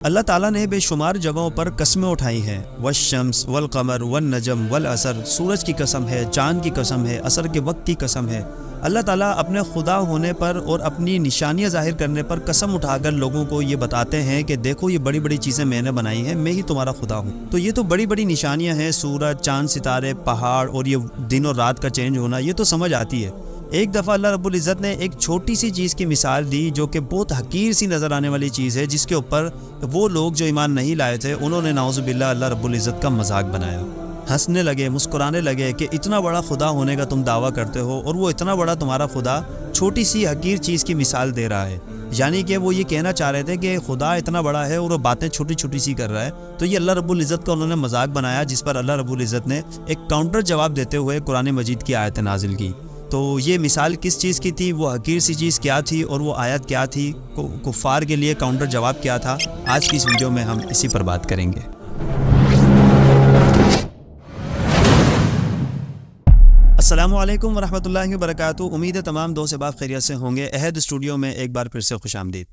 اللہ تعالیٰ نے بے شمار جگہوں پر قسمیں اٹھائی ہیں، والشمس والقمر والنجم والعصر، سورج کی قسم ہے، چاند کی قسم ہے، عصر کے وقت کی قسم ہے۔ اللہ تعالیٰ اپنے خدا ہونے پر اور اپنی نشانیاں ظاہر کرنے پر قسم اٹھا کر لوگوں کو یہ بتاتے ہیں کہ دیکھو یہ بڑی بڑی چیزیں میں نے بنائی ہیں، میں ہی تمہارا خدا ہوں۔ تو یہ تو بڑی بڑی نشانیاں ہیں، سورج، چاند، ستارے، پہاڑ اور یہ دن اور رات کا چینج ہونا، یہ تو سمجھ آتی ہے۔ ایک دفعہ اللہ رب العزت نے ایک چھوٹی سی چیز کی مثال دی جو کہ بہت حقیر سی نظر آنے والی چیز ہے، جس کے اوپر وہ لوگ جو ایمان نہیں لائے تھے انہوں نے نعوذ باللہ اللہ رب العزت کا مذاق بنایا، ہنسنے لگے، مسکرانے لگے کہ اتنا بڑا خدا ہونے کا تم دعویٰ کرتے ہو اور وہ اتنا بڑا تمہارا خدا چھوٹی سی حقیر چیز کی مثال دے رہا ہے۔ یعنی کہ وہ یہ کہنا چاہ رہے تھے کہ خدا اتنا بڑا ہے اور وہ باتیں چھوٹی چھوٹی سی کر رہا ہے، تو یہ اللہ رب العزت کا انہوں نے مذاق بنایا، جس پر اللہ رب العزت نے ایک کاؤنٹر جواب دیتے ہوئے قرآن مجید کی آیت نازل کی۔ تو یہ مثال کس چیز کی تھی، وہ حقیر سی چیز کیا تھی اور وہ آیت کیا تھی، کفار کے لیے کاؤنٹر جواب کیا تھا، آج کی اس ویڈیو میں ہم اسی پر بات کریں گے۔ السلام علیکم ورحمۃ اللہ وبرکاتہ، امید ہے تمام دوست احباب خیریت سے ہوں گے۔ عہد اسٹوڈیو میں ایک بار پھر سے خوش آمدید۔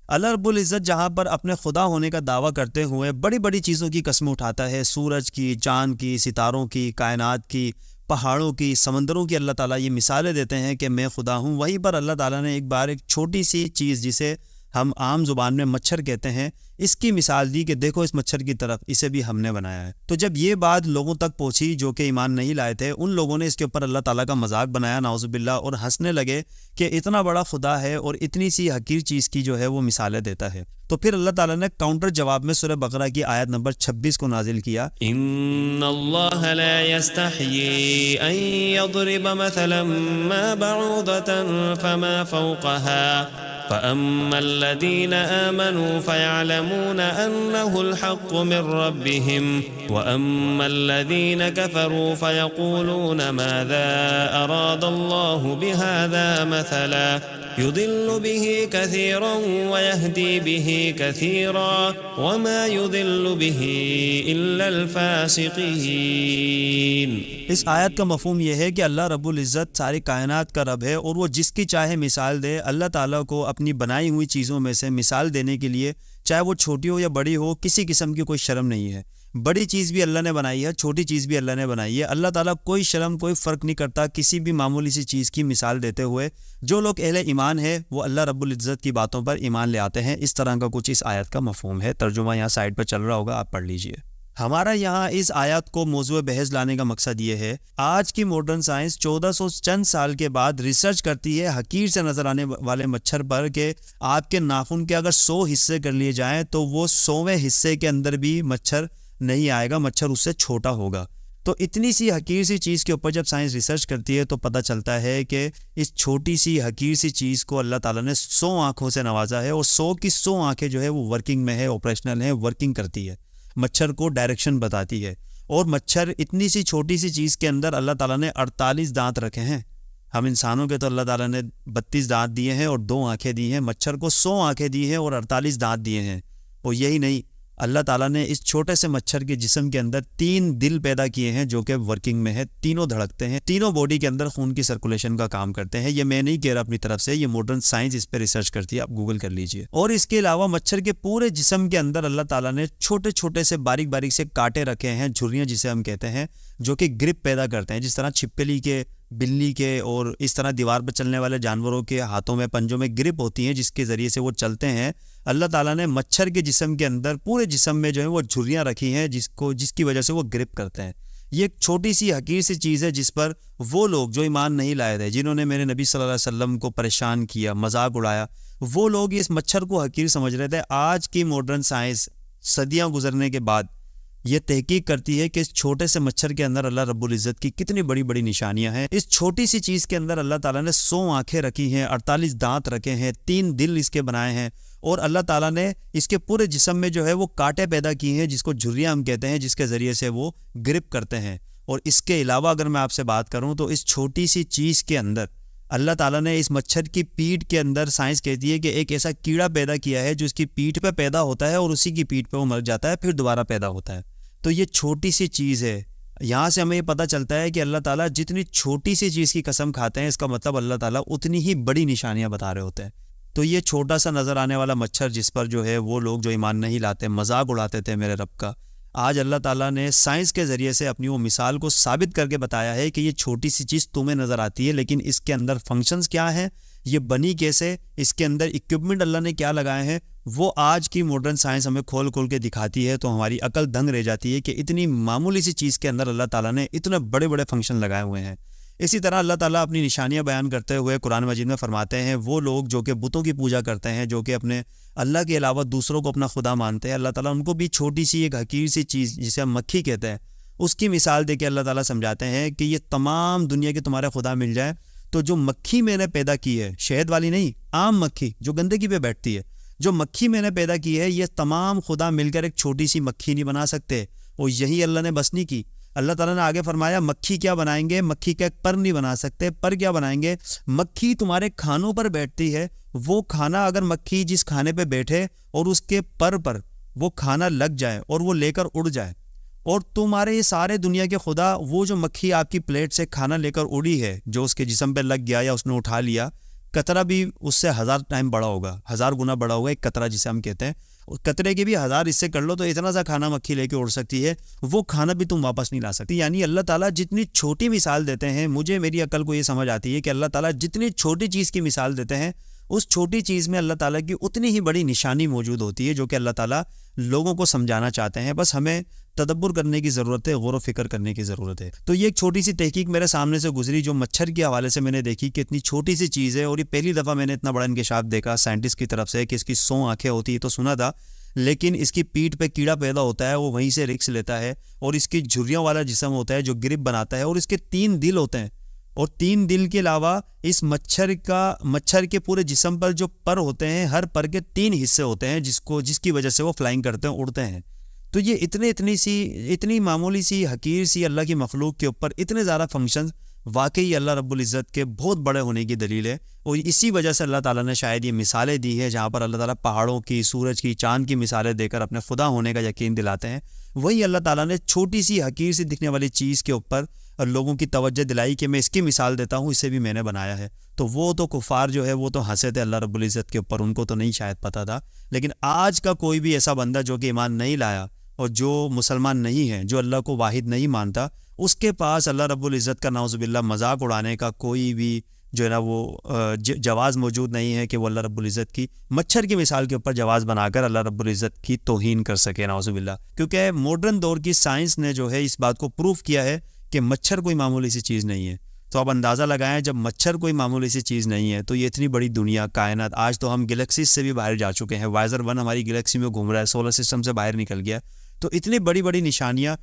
اللہ رب العزت جہاں پر اپنے خدا ہونے کا دعویٰ کرتے ہوئے بڑی بڑی چیزوں کی قسم اٹھاتا ہے، سورج کی، چاند کی، ستاروں کی، کائنات کی، پہاڑوں کی، سمندروں کی، اللہ تعالیٰ یہ مثالیں دیتے ہیں کہ میں خدا ہوں، وہیں پر اللہ تعالیٰ نے ایک بار ایک چھوٹی سی چیز جسے ہم عام زبان میں مچھر کہتے ہیں، اس کی مثال دی کہ دیکھو اس مچھر کی طرف، اسے بھی ہم نے بنایا ہے۔ تو جب یہ بات لوگوں تک پہنچی جو کہ ایمان نہیں لائے تھے، ان لوگوں نے اس کے اوپر اللہ تعالیٰ کا مذاق بنایا نعوذ باللہ، اور ہنسنے لگے کہ اتنا بڑا خدا ہے اور اتنی سی حقیر چیز کی جو ہے وہ مثالیں دیتا ہے۔ تو پھر اللہ تعالیٰ نے کاؤنٹر جواب میں سورہ بقرہ کی آیت نمبر 26 کو نازل کیا، ان اللہ لا يستحيي ان يضرب مثلا ما بعوضة فما فوقها فأما الذين آمنوا فيعلمون أنه الحق من ربهم وأما الذين كفروا فيقولون ماذا أراد الله بهذا مثلا يضل به كثيرا ويهدي به كثيرا وما يضل به إلا الفاسقين۔ اس آیت کا مفہوم یہ ہے کہ اللہ رب العزت ساری کائنات کا رب ہے اور وہ جس کی چاہے مثال دے۔ اللہ تعالیٰ کو اپنی بنائی ہوئی چیزوں میں سے مثال دینے کے لیے، چاہے وہ چھوٹی ہو یا بڑی ہو، کسی قسم کی کوئی شرم نہیں ہے۔ بڑی چیز بھی اللہ نے بنائی ہے، چھوٹی چیز بھی اللہ نے بنائی ہے۔ اللہ تعالیٰ کوئی شرم، کوئی فرق نہیں کرتا کسی بھی معمولی سی چیز کی مثال دیتے ہوئے۔ جو لوگ اہل ایمان ہے وہ اللہ رب العزت کی باتوں پر ایمان لے آتے ہیں۔ اس طرح کا کچھ اس آیت کا مفہوم ہے، ترجمہ یہاں سائٹ پر چل رہا ہوگا، آپ پڑھ لیجئے۔ ہمارا یہاں اس آیات کو موضوع بحث لانے کا مقصد یہ ہے، آج کی ماڈرن سائنس 1400 چند سال کے بعد ریسرچ کرتی ہے حقیر سے نظر آنے والے مچھر پر کہ آپ کے ناخن کے اگر 100 حصے کر لیے جائیں تو وہ 100ویں حصے کے اندر بھی مچھر نہیں آئے گا، مچھر اس سے چھوٹا ہوگا۔ تو اتنی سی حقیر سی چیز کے اوپر جب سائنس ریسرچ کرتی ہے تو پتہ چلتا ہے کہ اس چھوٹی سی حقیر سی چیز کو اللہ تعالیٰ نے 100 آنکھوں سے نوازا ہے، اور 100 کی 100 آنکھیں جو ہے وہ ورکنگ میں ہے، آپریشنل ہے، ورکنگ کرتی ہے، مچھر کو ڈائریکشن بتاتی ہے۔ اور مچھر اتنی سی چھوٹی سی چیز کے اندر اللہ تعالیٰ نے 48 دانت رکھے ہیں۔ ہم انسانوں کے تو اللہ تعالیٰ نے 32 دانت دیے ہیں اور 2 آنکھیں دی ہیں، مچھر کو 100 آنکھیں دی ہیں اور 48 دانت دیے ہیں۔ اور یہی نہیں، اللہ تعالیٰ نے اس چھوٹے سے مچھر کے جسم کے اندر 3 دل پیدا کیے ہیں جو کہ ورکنگ میں ہے، تینوں دھڑکتے ہیں، تینوں باڈی کے اندر خون کی سرکولیشن کا کام کرتے ہیں۔ یہ میں نہیں کہہ رہا اپنی طرف سے، یہ ماڈرن سائنس اس پہ ریسرچ کرتی ہے، آپ گوگل کر لیجئے۔ اور اس کے علاوہ مچھر کے پورے جسم کے اندر اللہ تعالیٰ نے چھوٹے چھوٹے سے باریک باریک سے کانٹے رکھے ہیں، جھریاں جسے ہم کہتے ہیں، جو کہ گرپ پیدا کرتے ہیں، جس طرح چھپکلی کے، بلی کے اور اس طرح دیوار پر چلنے والے جانوروں کے ہاتھوں میں، پنجوں میں گرپ ہوتی ہیں جس کے ذریعے سے وہ چلتے ہیں۔ اللہ تعالیٰ نے مچھر کے جسم کے اندر پورے جسم میں جو ہے وہ جھریاں رکھی ہیں جس کی وجہ سے وہ گرپ کرتے ہیں۔ یہ ایک چھوٹی سی حقیر سی چیز ہے جس پر وہ لوگ جو ایمان نہیں لائے تھے، جنہوں نے میرے نبی صلی اللہ علیہ وسلم کو پریشان کیا، مذاق اڑایا، وہ لوگ اس مچھر کو حقیر سمجھ رہے تھے۔ آج کی ماڈرن سائنس صدیاں گزرنے کے بعد یہ تحقیق کرتی ہے کہ اس چھوٹے سے مچھر کے اندر اللہ رب العزت کی کتنی بڑی بڑی نشانیاں ہیں۔ اس چھوٹی سی چیز کے اندر اللہ تعالیٰ نے 100 آنکھیں رکھی ہیں، 48 دانت رکھے ہیں، 3 دل اس کے بنائے ہیں، اور اللہ تعالیٰ نے اس کے پورے جسم میں جو ہے وہ کانٹے پیدا کیے ہیں جس کو جھریاں ہم کہتے ہیں، جس کے ذریعے سے وہ گرپ کرتے ہیں۔ اور اس کے علاوہ اگر میں آپ سے بات کروں تو اس چھوٹی سی چیز کے اندر اللہ تعالیٰ نے اس مچھر کی پیٹھ کے اندر، سائنس کہتی ہے کہ ایک ایسا کیڑا پیدا کیا ہے جو اس کی پیٹھ پہ پیدا ہوتا ہے اور اسی کی پیٹھ پہ وہ مر جاتا ہے، پھر دوبارہ پیدا ہوتا ہے۔ تو یہ چھوٹی سی چیز ہے۔ یہاں سے ہمیں یہ پتہ چلتا ہے کہ اللہ تعالیٰ جتنی چھوٹی سی چیز کی قسم کھاتے ہیں، اس کا مطلب اللہ تعالیٰ اتنی ہی بڑی نشانیاں بتا رہے ہوتے ہیں۔ تو یہ چھوٹا سا نظر آنے والا مچھر جس پر جو ہے وہ لوگ جو ایمان نہیں لاتے مذاق اڑاتے تھے میرے رب کا، آج اللہ تعالیٰ نے سائنس کے ذریعے سے اپنی وہ مثال کو ثابت کر کے بتایا ہے کہ یہ چھوٹی سی چیز تمہیں نظر آتی ہے، لیکن اس کے اندر فنکشنز کیا ہیں، یہ بنی کیسے، اس کے اندر اکوپمنٹ اللہ نے کیا لگائے ہیں، وہ آج کی ماڈرن سائنس ہمیں کھول کھول کے دکھاتی ہے، تو ہماری عقل دنگ رہ جاتی ہے کہ اتنی معمولی سی چیز کے اندر اللہ تعالیٰ نے اتنے بڑے بڑے فنکشن لگائے ہوئے ہیں۔ اسی طرح اللہ تعالیٰ اپنی نشانیاں بیان کرتے ہوئے قرآن مجید میں فرماتے ہیں وہ لوگ جو کہ بتوں کی پوجا کرتے ہیں، جو کہ اپنے اللہ کے علاوہ دوسروں کو اپنا خدا مانتے ہیں، اللہ تعالیٰ ان کو بھی چھوٹی سی ایک حقیر سی چیز جسے ہم مکھی کہتے ہیں اس کی مثال دے کے اللہ تعالیٰ سمجھاتے ہیں کہ یہ تمام دنیا کے تمہارے خدا مل جائے تو جو مکھی میں نے پیدا کی ہے، شہد والی نہیں، عام مکھی جو گندگی پہ بیٹھتی ہے، جو مکھی میں نے پیدا کی ہے، یہ تمام خدا مل کر ایک چھوٹی سی مکھی نہیں بنا سکتے، اور یہی اللہ نے بس نہیں کی۔ اللہ تعالیٰ نے آگے فرمایا مکھی کیا بنائیں گے، مکھی کا ایک پر نہیں بنا سکتے، پر کیا بنائیں گے، مکھی تمہارے کھانوں پر بیٹھتی ہے، وہ کھانا اگر مکھی جس کھانے پہ بیٹھے اور اس کے پر وہ کھانا لگ جائے اور وہ لے کر اڑ جائے، اور تمہارے یہ سارے دنیا کے خدا، وہ جو مکھی آپ کی پلیٹ سے کھانا لے کر اڑی ہے، جو اس کے جسم پہ لگ گیا یا اس نے اٹھا لیا، قطرہ بھی اس سے 1000 ٹائم بڑا ہوگا، 1000 گنا بڑا ہوگا ایک قطرہ جسے ہم کہتے ہیں، قطرے کے بھی 1000 اس سے کر لو تو اتنا سا کھانا مکھی لے کے اڑ سکتی ہے، وہ کھانا بھی تم واپس نہیں لا سکتی۔ یعنی اللہ تعالیٰ جتنی چھوٹی مثال دیتے ہیں، میری عقل کو یہ سمجھ آتی ہے کہ اللہ تعالیٰ جتنی چھوٹی چیز کی مثال دیتے ہیں اس چھوٹی چیز میں اللہ تعالیٰ کی اتنی ہی بڑی نشانی موجود ہوتی ہے جو کہ اللہ تعالیٰ لوگوں کو سمجھانا چاہتے ہیں۔ بس ہمیں تدبر کرنے کی ضرورت ہے، غور و فکر کرنے کی ضرورت ہے۔ تو یہ ایک چھوٹی سی تحقیق میرے سامنے سے گزری جو مچھر کے حوالے سے میں نے دیکھی کہ اتنی چھوٹی سی چیز ہے، اور یہ پہلی دفعہ میں نے اتنا بڑا انکشاف دیکھا سائنٹسٹ کی طرف سے کہ اس کی 100 آنکھیں ہوتی ہے تو سنا تھا، لیکن اس کی پیٹھ پہ کیڑا پیدا ہوتا ہے، وہ وہیں سے رکس لیتا ہے، اور اس کی جھریوں والا جسم ہوتا ہے جو گرپ بناتا ہے، اور اس کے 3 دل ہوتے ہیں، اور 3 دل کے علاوہ اس مچھر کے پورے جسم پر جو پر ہوتے ہیں، ہر پر کے 3 حصے ہوتے ہیں جس کی وجہ سے وہ فلائنگ کرتے ہیں، اڑتے ہیں۔ تو یہ اتنی معمولی سی حقیر سی اللہ کی مخلوق کے اوپر اتنے زیادہ فنکشن واقعی اللہ رب العزت کے بہت بڑے ہونے کی دلیل ہے، اور اسی وجہ سے اللہ تعالیٰ نے شاید یہ مثالیں دی ہے جہاں پر اللہ تعالیٰ پہاڑوں کی، سورج کی، چاند کی مثالیں دے کر اپنے خدا ہونے کا یقین دلاتے ہیں۔ وہی اللہ تعالیٰ نے چھوٹی سی حقیر سی دکھنے والی چیز کے اوپر لوگوں کی توجہ دلائی کہ میں اس کی مثال دیتا ہوں، اسے بھی میں نے بنایا ہے۔ تو وہ تو کفار جو ہے وہ تو ہنسے تھے اللہ رب العزت کے اوپر، ان کو تو نہیں شاید پتہ تھا، لیکن آج کا کوئی بھی ایسا بندہ جو کہ ایمان نہیں لایا اور جو مسلمان نہیں ہے، جو اللہ کو واحد نہیں مانتا، اس کے پاس اللہ رب العزت کا نعوذ باللہ مذاق اڑانے کا کوئی بھی جو ہے نا وہ جواز موجود نہیں ہے کہ وہ اللہ رب العزت کی مچھر کی مثال کے اوپر جواز بنا کر اللہ رب العزت کی توہین کر سکے، نعوذ باللہ۔ کیونکہ ماڈرن دور کی سائنس نے جو ہے اس بات کو پروف کیا ہے کہ مچھر کوئی معمولی سی چیز نہیں ہے۔ تو آپ اندازہ لگائیں جب مچھر کوئی معمولی سی چیز نہیں ہے تو یہ اتنی بڑی دنیا، کائنات، آج تو ہم گلیکسیز سے بھی باہر جا چکے ہیں، وائزر 1 ہماری گلیکسی میں گھوم رہا ہے، سولر سسٹم سے باہر نکل گیا، تو اتنی بڑی بڑی نشانیاں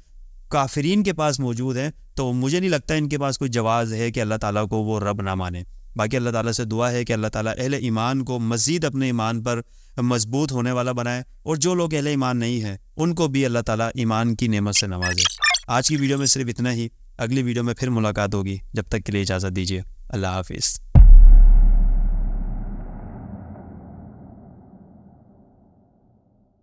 کافرین کے پاس موجود ہیں، تو مجھے نہیں لگتا ان کے پاس کوئی جواز ہے کہ اللہ تعالیٰ کو وہ رب نہ مانے۔ باقی اللہ تعالیٰ سے دعا ہے کہ اللہ تعالیٰ اہل ایمان کو مزید اپنے ایمان پر مضبوط ہونے والا بنائے، اور جو لوگ اہل ایمان نہیں ہیں ان کو بھی اللہ تعالیٰ ایمان کی نعمت سے نوازے۔ آج کی ویڈیو میں صرف اتنا ہی، اگلی ویڈیو میں پھر ملاقات ہوگی، جب تک کے لیے اجازت دیجیے، اللہ حافظ۔